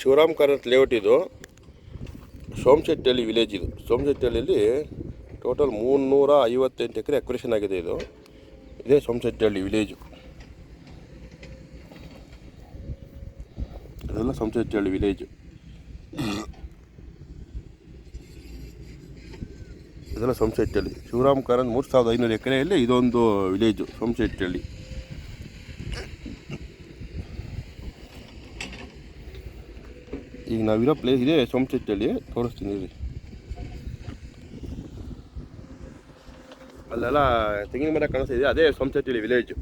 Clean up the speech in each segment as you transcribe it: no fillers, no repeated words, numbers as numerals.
Shivaram Karanth layout ಇದು. Somashettihalli village ಇದು. ಸೋಮಶೆಟ್ಟಿಹಳ್ಳಿಯಲ್ಲಿ total 358 ಎಕರೆ ಅಕ್ವಿರೇಷನ್ ಆಗಿದೆ. ಇದೇ ಸೋಮಶೆಟ್ಟಿಹಳ್ಳಿ ವಿಲೇಜು. ಇದೆಲ್ಲ ಸೋಮಶೆಟ್ಟಿಹಳ್ಳಿ ವಿಲೇಜು. ಇದೆಲ್ಲ ಸೋಮಶೆಟ್ಟಿಹಳ್ಳಿ. ಶಿವರಾಮ್ ಕಾರಂತ್ 3500 ಎಕರೆಯಲ್ಲಿ ಇದೊಂದು ವಿಲೇಜು ಸೋಮಶೆಟ್ಟಿಹಳ್ಳಿ. ಈಗ ನಾವಿರೋ ಪ್ಲೇಸ್ ಇದೆ ಸೋಮಶೆಟ್ಟಿಹಳ್ಳಿ, ತೋರಿಸ್ತೀನಿ ರೀ. ಅಲ್ಲೆಲ್ಲ ತೆಂಗಿನ ಮರ ಕಾಣಿಸ್ತಿದೆ, ಅದೇ ಸೋಮಶೆಟ್ಟಿಹಳ್ಳಿ ವಿಲೇಜು.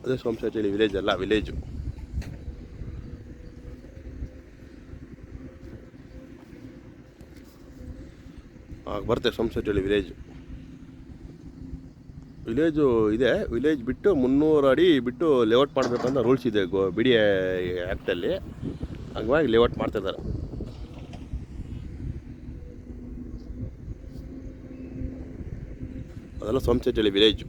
ಅದೇ ಸೋಮಶೆಟ್ಟಿಹಳ್ಳಿ ವಿಲೇಜ್ ಅಲ್ಲ, ವಿಲೇಜು. ಬರ್ತೇವೆ ಸೋಮಶೆಟ್ಟಿಹಳ್ಳಿ ವಿಲೇಜು ಇದೆ. ವಿಲೇಜ್ ಬಿಟ್ಟು 300 ಅಡಿ ಬಿಟ್ಟು ಲೇಔಟ್ ಮಾಡಬೇಕಂತ ರೂಲ್ಸ್ ಇದೆ ಬಿಡಿ ಆ್ಯಕ್ಟಲ್ಲಿ. ಹಂಗಾಗಿ ಲೇಔಟ್ ಮಾಡ್ತಿದ್ದಾರೆ. ಅದೆಲ್ಲ ಸೋಮಶೆಟ್ಟಿಹಳ್ಳಿ ವಿಲೇಜು.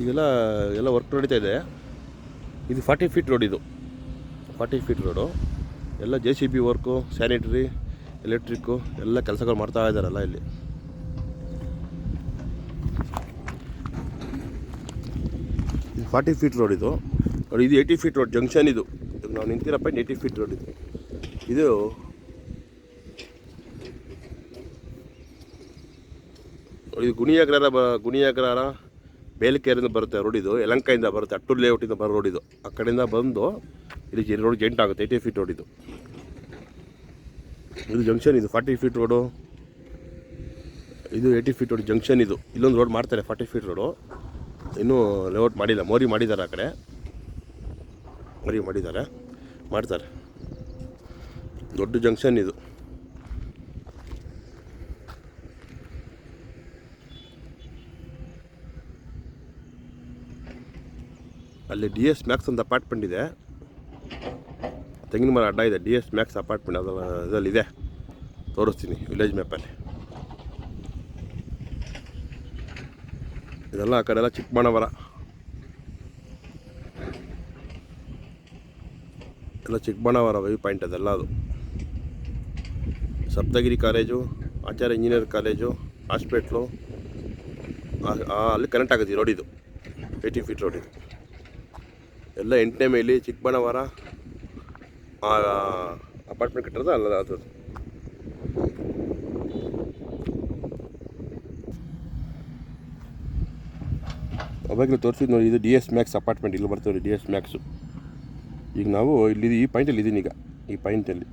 ಈಗೆಲ್ಲ ವರ್ಕ್ ನಡೀತಾ ಇದೆ. ಇದು 40 ಫೀಟ್ ರೋಡ್. ಇದು 40 ಫೀಟ್ ರೋಡು. ಎಲ್ಲ JCB ವರ್ಕು, ಸ್ಯಾನಿಟರಿ, ಎಲೆಕ್ಟ್ರಿಕ್ಕು ಎಲ್ಲ ಕೆಲಸಗಳು ಮಾಡ್ತಾ ಇದ್ದಾರಲ್ಲ ಇಲ್ಲಿ. ಇದು 40 ಫೀಟ್ ರೋಡ್ ಇದು. ನೋಡಿ, ಇದು 80 ಫೀಟ್ ರೋಡ್ ಜಂಕ್ಷನ್. ಇದು ನಾವು ನಿಂತಿರೋ ಪಾಯಿಂಟ್ 80 ಫೀಟ್ ರೋಡ್ ಇದು. ಇದು ಗುಣಿಯಾಗ್ರಹಾರ ಬೇಲ್ಕೆರೆಯಿಂದ ಬರುತ್ತೆ ರೋಡ್. ಇದು ಯಲಹಂಕದಿಂದ ಬರುತ್ತೆ, ಅಟ್ಟೂರು ಲೇಔಟಿಂದ ಬರೋ ರೋಡ್ ಇದು. ಆ ಕಡೆಯಿಂದ ಬಂದು ಇಲ್ಲಿ ರೋಡ್ ಜಾಯಿಂಟ್ ಆಗುತ್ತೆ. 80 ಫೀಟ್ ರೋಡ್ ಇದು ಜಂಕ್ಷನ್. ಇದು 40 ಫೀಟ್ ರೋಡು. ಇದು 80 ಫೀಟ್ ರೋಡ್ ಜಂಕ್ಷನ್. ಇದು ಇಲ್ಲೊಂದು ರೋಡ್ ಮಾಡ್ತಾರೆ 40 ಫೀಟ್ ರೋಡು. ಇನ್ನೂ ಲೇಔಟ್ ಮಾಡಿಲ್ಲ, ಮೋರಿ ಮಾಡಿದ್ದಾರೆ. ಆ ಕಡೆ ಮೋರಿ ಮಾಡ್ತಾರೆ. ದೊಡ್ಡ ಜಂಕ್ಷನ್ ಇದು. ಅಲ್ಲಿ DS ಮ್ಯಾಕ್ಸ್ ಅಂತ ಅಪಾರ್ಟ್ಮೆಂಟ್ ಇದೆ. ತೆಂಗಿನ ಮರ ಅಡ್ಡ ಇದೆ. DS ಮ್ಯಾಕ್ಸ್ ಅಪಾರ್ಟ್ಮೆಂಟ್ ಅದರಲ್ಲಿದೆ. ತೋರಿಸ್ತೀನಿ ವಿಲೇಜ್ ಮ್ಯಾಪಲ್ಲಿ. ಇದೆಲ್ಲ ಆ ಕಡೆ ಎಲ್ಲ ಚಿಕ್ಕಬಳ್ಳಾಪುರ, ಎಲ್ಲ ಚಿಕ್ಕಬಳ್ಳಾಪುರ ವ್ಯೂ ಪಾಯಿಂಟ್. ಅದೆಲ್ಲ ಅದು ಸಪ್ತಗಿರಿ ಕಾಲೇಜು, ಆಚಾರ್ಯ ಇಂಜಿನಿಯರ್ ಕಾಲೇಜು, ಹಾಸ್ಪಿಟ್ಲು ಅಲ್ಲಿ ಕನೆಕ್ಟ್ ಆಗುತ್ತೆ ಈ ರೋಡ್. ಇದು 80 ಫೀಟ್ ರೋಡ್. ಇದು ಎಲ್ಲ 8ನೇ ಮೈಲಿ ಚಿಕ್ಕಬಳ್ಳಾಪುರ ಅಪಾರ್ಟ್ಮೆಂಟ್ ಕಟ್ಟಿರೋದು ಅಲ್ಲ ಅದು. ಅವಾಗಲೇ ತೋರಿಸಿದ್ದು ನೋಡಿ. ಇದು DS ಮ್ಯಾಕ್ಸ್ ಅಪಾರ್ಟ್ಮೆಂಟ್. ಇಲ್ಲಿ ಬರ್ತೇವೆ DS ಮ್ಯಾಕ್ಸು. ಈಗ ನಾವು ಇಲ್ಲಿ ಈ ಪಾಯಿಂಟಲ್ಲಿ ಇದ್ದೀನಿ. ಈಗ ಈ ಪಾಯಿಂಟಲ್ಲಿ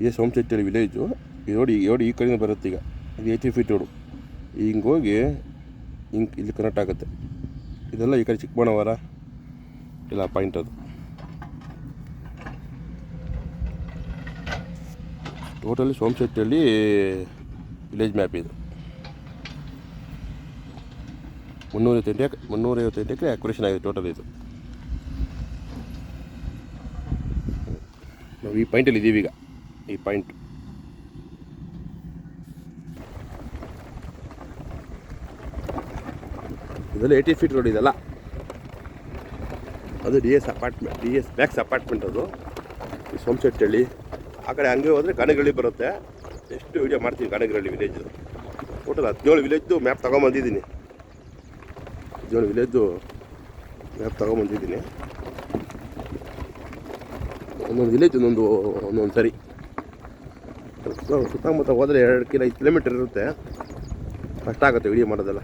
ಇದೇ ಸೋಮಶೆಟ್ಟಿಹಳ್ಳಿ ವಿಲೇಜು. ಈ ರೋಡ್ ಈ ಕಡೆಯಿಂದ ಬರುತ್ತೆ. ಈಗ ಇದು 80 ಫೀಟ್ ರೋಡು. ಹಿಂಗೆ ಹೋಗಿ ಇಲ್ಲಿ ಕನೆಕ್ಟ್ ಆಗುತ್ತೆ. ಇದೆಲ್ಲ ಈ ಕಡೆ ಚಿಕ್ಕಬಳ್ಳಾಪುರ ಇಲ್ಲ ಪಾಯಿಂಟ್. ಅದು ಟೋಟಲಿ ಸೋಮಶೆಟ್ಟಿಹಳ್ಳಿ ವಿಲೇಜ್ ಮ್ಯಾಪ್. ಇದು 358 ಎಕರೆ ಅಕ್ವಿರೇಷನ್ ಆಗಿದೆ ಟೋಟಲ್. ಇದು ನಾವು ಈ ಪಾಯಿಂಟಲ್ಲಿ ಇದ್ದೀವಿ ಈಗ. ಈ ಪಾಯಿಂಟ್ ಇದೆಲ್ಲ 80 ಫೀಟ್ ರೋಡ್. ಇದೆಲ್ಲ ಅದು DS ಮ್ಯಾಕ್ಸ್ ಅಪಾರ್ಟ್ಮೆಂಟ್. ಅದು ಈ ಸೋಮಶೆಟ್ಟಿಹಳ್ಳಿ. ಆ ಕಡೆ ಹಂಗೆ ಹೋದರೆ ಗಾಣಗಳ್ಳಿ ಬರುತ್ತೆ. ಎಷ್ಟು ವೀಡಿಯೋ ಮಾಡ್ತೀವಿ ಗಾಣಗಳ್ಳಿ ವಿಲೇಜ್ದು. ಟೋಟಲ್ 17 ವಿಲೇಜ್ದು ಮ್ಯಾಪ್ ತೊಗೊಂಬಂದಿದ್ದೀನಿ. 17 ವಿಲೇಜ್ದು ಮ್ಯಾಪ್ ತೊಗೊಂಬಂದಿದ್ದೀನಿ. ಒಂದೊಂದು ವಿಲೇಜ್ ಒಂದೊಂದು ಸರಿ ಸುತ್ತಮುತ್ತ ಹೋದರೆ 2 ಕಿಲೋಮೀಟರ್ ಇರುತ್ತೆ. ಕಷ್ಟ ಆಗುತ್ತೆ ವಿಡಿಯೋ ಮಾಡೋದೆಲ್ಲ.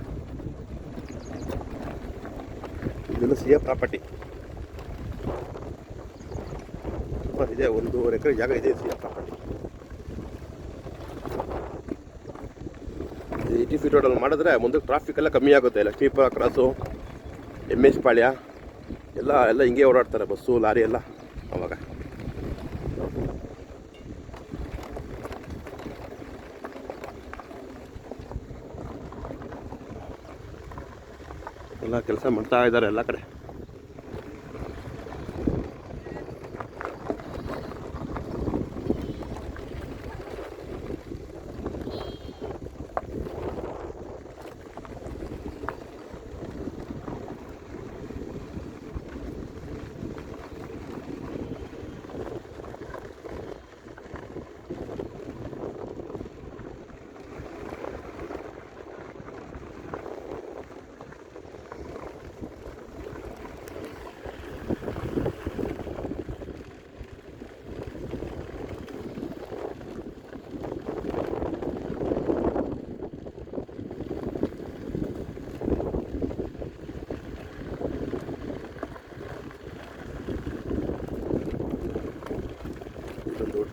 ಇದೆಲ್ಲ CA ಪ್ರಾಪರ್ಟಿ ಇದೆ. 1.5 ಎಕರೆ ಜಾಗ ಇದೆ CA ಪ್ರಾಪರ್ಟಿ. 80 ಫೀಟ್ ರೋಡಲ್ಲಿ ಮಾಡಿದ್ರೆ ಮುಂದೆ ಟ್ರಾಫಿಕ್ ಎಲ್ಲ ಕಮ್ಮಿ ಆಗುತ್ತೆ. ಲಕ್ಷ್ಮೀಪುರ ಕ್ರಾಸು, MS ಪಾಳ್ಯ ಎಲ್ಲ ಹಿಂಗೆ ಓಡಾಡ್ತಾರೆ ಬಸ್ಸು ಲಾರಿ ಎಲ್ಲ. ಅವಾಗ ಎಲ್ಲ ಕೆಲಸ ಮಾಡ್ತಾ ಇದ್ದಾರೆ ಎಲ್ಲ ಕಡೆ.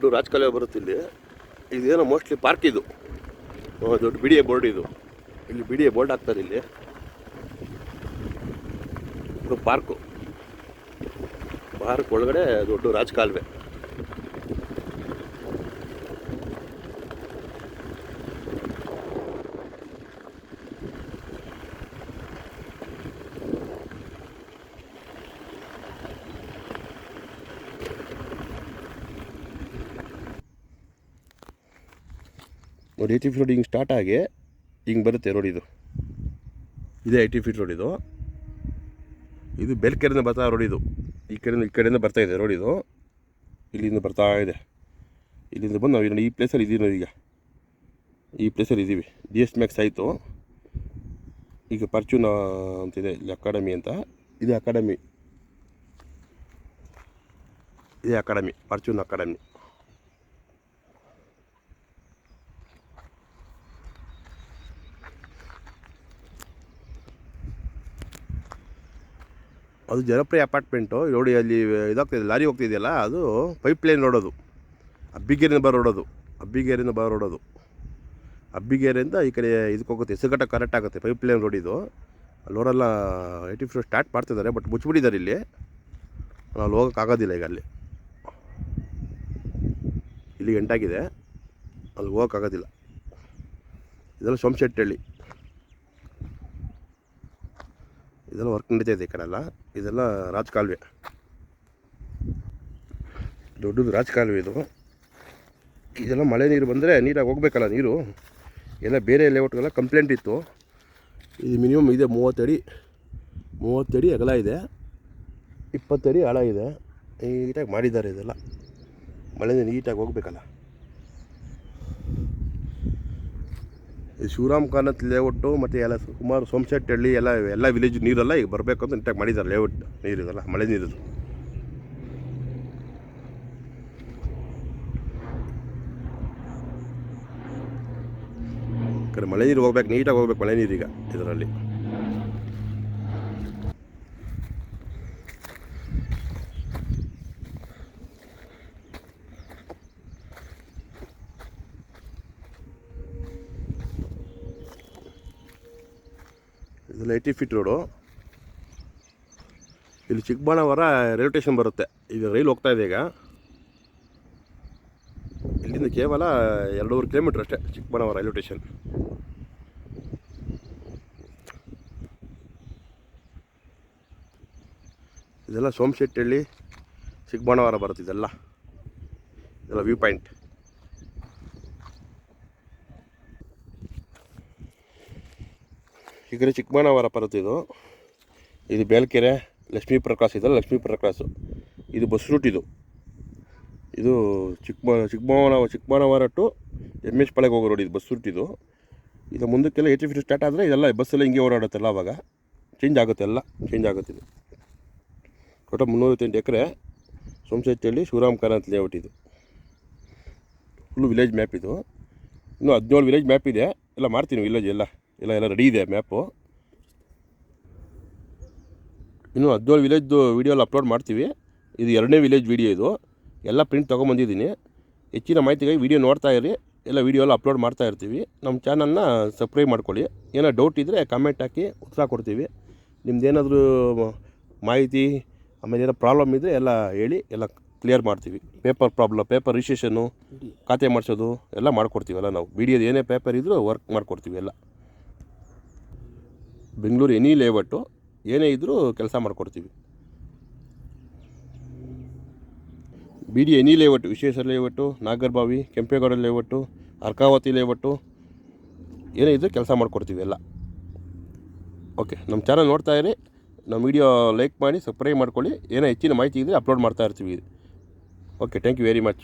ದೊಡ್ಡ ರಾಜಕಾಲುವೆ ಬರುತ್ತೆ ಇಲ್ಲಿ. ಇದೇನೋ ಮೋಸ್ಟ್ಲಿ ಪಾರ್ಕ್ ಇದು, ದೊಡ್ಡ ಬಿ ಡಿ ಎ ಬೋರ್ಡ್ ಇದು. ಇಲ್ಲಿ ಬಿ ಡಿ ಎ ಬೋರ್ಡ್ ಹಾಕ್ತಾರೆ. ಇಲ್ಲಿ ಇದು ಪಾರ್ಕ್ ಒಳಗಡೆ ದೊಡ್ಡ ರಾಜಕಾಲುವೆ. ನೋಡಿ 80 ಫೀಟ್ ರೋಡ್ ಹಿಂಗೆ ಸ್ಟಾರ್ಟ್ ಆಗಿ ಹಿಂಗೆ ಬರುತ್ತೆ ರೋಡ್. ಇದೇ 80 ಫೀಟ್ ರೋಡ್. ಇದು ಬೆಲ್ಕೆರೆಯಿಂದ ಬರ್ತಾ ರೋಡ್. ಈ ಕಡೆಯಿಂದ ಬರ್ತಾ ಇದೆ ರೋಡ್. ಇಲ್ಲಿಂದ ಬರ್ತಾ ಇದೆ. ಇಲ್ಲಿಂದ ಬಂದು ನಾವು ಈ ಪ್ಲೇಸಲ್ಲಿ ಇದ್ದೀವಿ. ನಾವು ಈಗ ಈ ಪ್ಲೇಸಲ್ಲಿ ಇದ್ದೀವಿ. DS ಮ್ಯಾಕ್ಸ್ ಆಯಿತು. ಈಗ ಪರ್ಚೂನ್ ಅಂತಿದೆ ಇಲ್ಲಿ ಅಕಾಡೆಮಿ ಅಂತ. ಇದೇ ಅಕಾಡೆಮಿ, ಪರ್ಚೂನ್ ಅಕಾಡೆಮಿ. ಅದು ಜನಪ್ರಿಯ ಅಪಾರ್ಟ್ಮೆಂಟು. ನೋಡಿ ಅಲ್ಲಿ ಇದಾಗ್ತಾಯಿದೆ, ಲಾರಿ ಹೋಗ್ತಿದೆಯಲ್ಲ, ಅದು ಪೈಪ್ ಲೈನ್ ನೋಡೋದು. ಅಬ್ಬಿಗೆರೆಯಿಂದ ಬರೋಡೋದು. ಅಬ್ಬಿಗೆರೆಯಿಂದ ಈ ಕಡೆ ಇದಕ್ಕೆ ಹೋಗುತ್ತೆ, ಹೆಸರುಘಟ್ಟ ಕರೆಕ್ಟ್ ಆಗುತ್ತೆ. ಪೈಪ್ ಲೈನ್ ರೋಡ್ ಇದು. ಅಲ್ಲಿ ರೋಡೆಲ್ಲ 80 ಫೀಟ್ ಸ್ಟಾರ್ಟ್ ಮಾಡ್ತಿದ್ದಾರೆ, ಬಟ್ ಮುಚ್ಚಿಬಿಟ್ಟಿದ್ದಾರೆ. ಇಲ್ಲಿ ಅಲ್ಲಿ ಹೋಗೋಕ್ಕಾಗೋದಿಲ್ಲ. ಈಗ ಇಲ್ಲಿ ಎಂಟಾಗಿದೆ, ಅಲ್ಲಿ ಹೋಗೋಕ್ಕಾಗೋದಿಲ್ಲ. ಇದೆಲ್ಲ ಸೋಮಶೆಟ್ಟಹಳ್ಳಿ. ಇದೆಲ್ಲ ವರ್ಕ್ ನಡೀತಾ ಇದೆ ಈ ಕಡೆ ಎಲ್ಲ. ಇದೆಲ್ಲ ರಾಜಕಾಲುವೆ, ದೊಡ್ಡದು ರಾಜಕಾಲುವೆ ಇದು. ಇದೆಲ್ಲ ಮಳೆ ನೀರು ಬಂದರೆ ನೀರಾಗಿ ಹೋಗ್ಬೇಕಲ್ಲ ನೀರು. ಎಲ್ಲ ಬೇರೆ ಲೇಔಟ್ಗೆಲ್ಲ ಕಂಪ್ಲೇಂಟ್ ಇತ್ತು. ಇದು ಮಿನಿಮಮ್ ಇದೆ 30 ಅಡಿ ಅಗಲ ಇದೆ, 20 ಅಡಿ ಆಳ ಇದೆ. ನೀಟಾಗಿ ಮಾಡಿದ್ದಾರೆ. ಇದೆಲ್ಲ ಮಳೆ ನೀಟಾಗಿ ಹೋಗ್ಬೇಕಲ್ಲ. ಶಿವರಾಮ್ ಕಾನತ್ ಲೇಔಟು ಮತ್ತು ಎಲ್ಲ ಸುಮಾರು ಸೋಮಶೆಟ್ಟಹಳ್ಳಿ ಎಲ್ಲ ವಿಲೇಜ್ ನೀರೆಲ್ಲ ಈಗ ಬರಬೇಕು ಅಂತ ನೀಟಾಗಿ ಮಾಡಿದ್ದಾರೆ ಲೇಔಟ್. ನೀರಿದೆಲ್ಲ ಮಳೆ ನೀರಿದು. ಕಡೆ ಮಳೆ ನೀರು ಹೋಗ್ಬೇಕು, ನೀಟಾಗಿ ಹೋಗ್ಬೇಕು ಮಳೆ ನೀರೀಗ ಇದರಲ್ಲಿ. ಇದೆಲ್ಲ 80 ಫೀಟ್ ರೋಡು. ಇಲ್ಲಿ ಚಿಕ್ಕಬಳ್ಳಾಪುರ ರೈಲ್ವೆ ಸ್ಟೇಷನ್ ಬರುತ್ತೆ. ಈಗ ರೈಲ್ ಹೋಗ್ತಾ ಇದೆ. ಈಗ ಇಲ್ಲಿಂದ ಕೇವಲ 2.5 ಕಿಲೋಮೀಟ್ರ್ ಅಷ್ಟೇ ಚಿಕ್ಕಬಳ್ಳಾಪುರ ರೈಲ್ವೆ ಸ್ಟೇಷನ್. ಇದೆಲ್ಲ ಸೋಮಶೆಟ್ಟಹಳ್ಳಿ, ಚಿಕ್ಕಬಳ್ಳಾಪುರ ಬರುತ್ತೆ. ಇದೆಲ್ಲ ವ್ಯೂ ಪಾಯಿಂಟ್. ಈ ಕಡೆ ಚಿಕ್ಕಬಳ್ಳಾಪುರ ಬರುತ್ತೆ. ಇದು ಬೇಲ್ಕೆರೆ, ಲಕ್ಷ್ಮೀಪುರ ಕ್ರಾಸ್. ಇದೆಲ್ಲ ಲಕ್ಷ್ಮೀಪುರ ಕ್ರಾಸು. ಇದು ಬಸ್ ರೂಟ್. ಇದು ಚಿಕ್ಕಬಳ್ಳಾಪುರ ಟು MS ಪಾಳ್ಯಕ್ಕೆ ಹೋಗೋ ರೋಡ್. ಇದು ಬಸ್ ರೂಟ್. ಇದು ಮುಂದಕ್ಕೆಲ್ಲ 80 ಫೀಟ್ ಸ್ಟಾರ್ಟ್ ಆದರೆ ಇದೆಲ್ಲ ಬಸ್ಸೆಲ್ಲ ಹಿಂಗೆ ಓಡಾಡುತ್ತಲ್ಲ, ಆವಾಗ ಚೇಂಜ್ ಆಗುತ್ತೆ. ಇದು ಒಟ್ಟು 358 ಎಕರೆ ಸೋಮಶೆಟ್ಟಹಳ್ಳಿ ಶಿವರಾಮ್ ಕಾನತ್ ಲೇಔಟ್. ಇದು ಫುಲ್ಲು ವಿಲೇಜ್ ಮ್ಯಾಪ್. ಇನ್ನೂ 17 ವಿಲೇಜ್ ಮ್ಯಾಪ್ ಇದೆ. ಎಲ್ಲ ಮಾಡ್ತೀನಿ ವಿಲೇಜ್ ಎಲ್ಲ ರೆಡಿ ಇದೆ ಮ್ಯಾಪು. ಇನ್ನೂ 17 ವಿಲೇಜ್ದು ವೀಡಿಯೋ ಎಲ್ಲ ಅಪ್ಲೋಡ್ ಮಾಡ್ತೀವಿ. ಇದು 2ನೇ ವಿಲೇಜ್ ವೀಡಿಯೋ. ಎಲ್ಲ ಪ್ರಿಂಟ್ ತೊಗೊಂಬಂದಿದ್ದೀನಿ. ಹೆಚ್ಚಿನ ಮಾಹಿತಿಗಾಗಿ ವೀಡಿಯೋ ನೋಡ್ತಾ ಇರಿ. ಎಲ್ಲ ವೀಡಿಯೋ ಎಲ್ಲ ಅಪ್ಲೋಡ್ ಮಾಡ್ತಾ ಇರ್ತೀವಿ. ನಮ್ಮ ಚಾನಲ್ನ ಸಬ್ಸ್ಕ್ರೈಬ್ ಮಾಡ್ಕೊಳ್ಳಿ. ಏನೋ ಡೌಟ್ ಇದ್ದರೆ ಕಾಮೆಂಟ್ ಹಾಕಿ ಉತ್ತರ ಕೊಡ್ತೀವಿ. ನಿಮ್ದೇನಾದರೂ ಮಾಹಿತಿ ಆಮೇಲೆ ಏನೋ ಪ್ರಾಬ್ಲಮ್ ಇದ್ದರೆ ಎಲ್ಲ ಹೇಳಿ, ಎಲ್ಲ ಕ್ಲಿಯರ್ ಮಾಡ್ತೀವಿ. ಪೇಪರ್ ರಿಜಿಸ್ಟ್ರೇಷನ್ನು, ಖಾತೆ ಮಾಡಿಸೋದು ಎಲ್ಲ ಮಾಡ್ಕೊಡ್ತೀವಲ್ಲ ನಾವು. ವೀಡಿಯೋದು ಏನೇ ಪೇಪರ್ ಇದ್ದರೂ ವರ್ಕ್ ಮಾಡ್ಕೊಡ್ತೀವಿ. ಎಲ್ಲ ಬೆಂಗಳೂರು ಎನಿ ಲೇಔಟು ಏನೇ ಇದ್ದರೂ ಕೆಲಸ ಮಾಡಿಕೊಡ್ತೀವಿ. BD ಎನಿ layout, Vishweshwara layout, Nagarbhavi, Kempegowda layout, Arkavathy layout ಏನೇ ಇದ್ದರೂ ಕೆಲಸ ಮಾಡಿಕೊಡ್ತೀವಿ ಎಲ್ಲ. ಓಕೆ, ನಮ್ಮ ಚಾನಲ್ ನೋಡ್ತಾ ಇರಿ. ನಮ್ಮ ವಿಡಿಯೋ ಲೈಕ್ ಮಾಡಿ, ಸಬ್ಸ್ಕ್ರೈಬ್ ಮಾಡ್ಕೊಳ್ಳಿ. ಏನೋ ಹೆಚ್ಚಿನ ಮಾಹಿತಿ ಇದ್ದರೆ ಅಪ್ಲೋಡ್ ಮಾಡ್ತಾ ಇರ್ತೀವಿ. Okay, thank you very much.